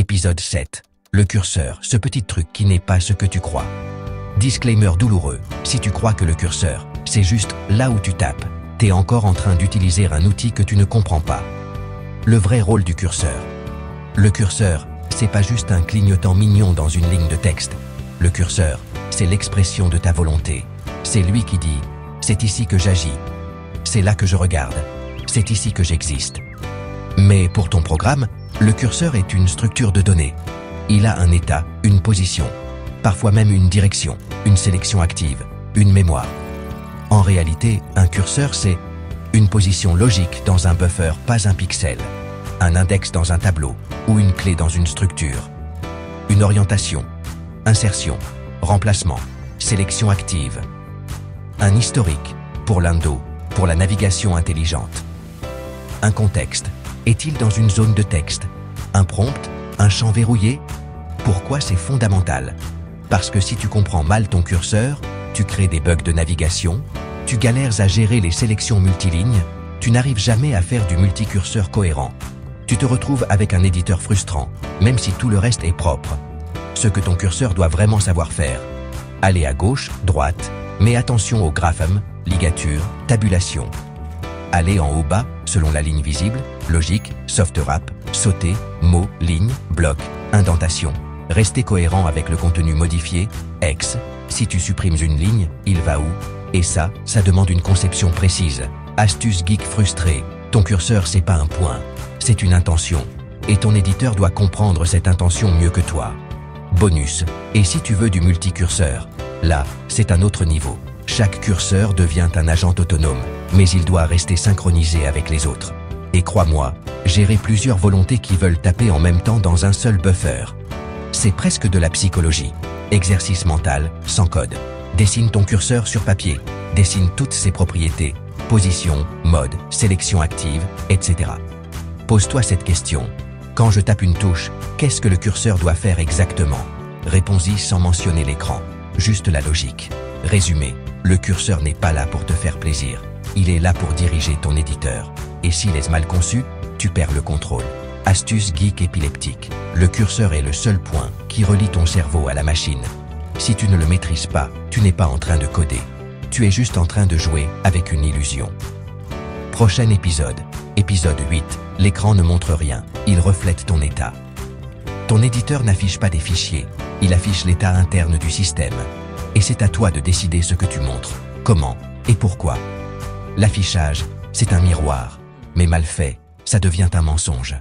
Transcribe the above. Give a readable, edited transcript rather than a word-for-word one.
Épisode 7. Le curseur, ce petit truc qui n'est pas ce que tu crois. Disclaimer douloureux, si tu crois que le curseur, c'est juste là où tu tapes, t'es encore en train d'utiliser un outil que tu ne comprends pas. Le vrai rôle du curseur. Le curseur, c'est pas juste un clignotant mignon dans une ligne de texte. Le curseur, c'est l'expression de ta volonté. C'est lui qui dit « c'est ici que j'agis ». C'est là que je regarde. C'est ici que j'existe. Mais pour ton programme, le curseur est une structure de données. Il a un état, une position, parfois même une direction, une sélection active, une mémoire. En réalité, un curseur, c'est une position logique dans un buffer, pas un pixel, un index dans un tableau ou une clé dans une structure, une orientation, insertion, remplacement, sélection active, un historique pour l'Indo, pour la navigation intelligente. Un contexte, est-il dans une zone de texte? Un prompt? Un champ verrouillé? Pourquoi c'est fondamental? Parce que si tu comprends mal ton curseur, tu crées des bugs de navigation, tu galères à gérer les sélections multilignes, tu n'arrives jamais à faire du multicurseur cohérent. Tu te retrouves avec un éditeur frustrant, même si tout le reste est propre. Ce que ton curseur doit vraiment savoir faire. Aller à gauche, droite, mais attention aux graphem, ligature, tabulation. Aller en haut-bas, selon la ligne visible, logique, soft wrap, sauter, mots, ligne, bloc, indentation. Rester cohérent avec le contenu modifié, X. Si tu supprimes une ligne, il va où? Et ça demande une conception précise. Astuce geek frustré. Ton curseur, c'est pas un point, c'est une intention. Et ton éditeur doit comprendre cette intention mieux que toi. Bonus. Et si tu veux du multicurseur? Là, c'est un autre niveau. Chaque curseur devient un agent autonome, mais il doit rester synchronisé avec les autres. Et crois-moi, gérer plusieurs volontés qui veulent taper en même temps dans un seul buffer. C'est presque de la psychologie. Exercice mental, sans code. Dessine ton curseur sur papier. Dessine toutes ses propriétés. Position, mode, sélection active, etc. Pose-toi cette question. Quand je tape une touche, qu'est-ce que le curseur doit faire exactement? Réponds-y sans mentionner l'écran. Juste la logique. Résumé. Le curseur n'est pas là pour te faire plaisir. Il est là pour diriger ton éditeur. Et s'il est mal conçu, tu perds le contrôle. Astuce geek épileptique. Le curseur est le seul point qui relie ton cerveau à la machine. Si tu ne le maîtrises pas, tu n'es pas en train de coder. Tu es juste en train de jouer avec une illusion. Prochain épisode. Épisode 8. L'écran ne montre rien. Il reflète ton état. Ton éditeur n'affiche pas des fichiers. Il affiche l'état interne du système. Et c'est à toi de décider ce que tu montres, comment et pourquoi. L'affichage, c'est un miroir, mais mal fait, ça devient un mensonge.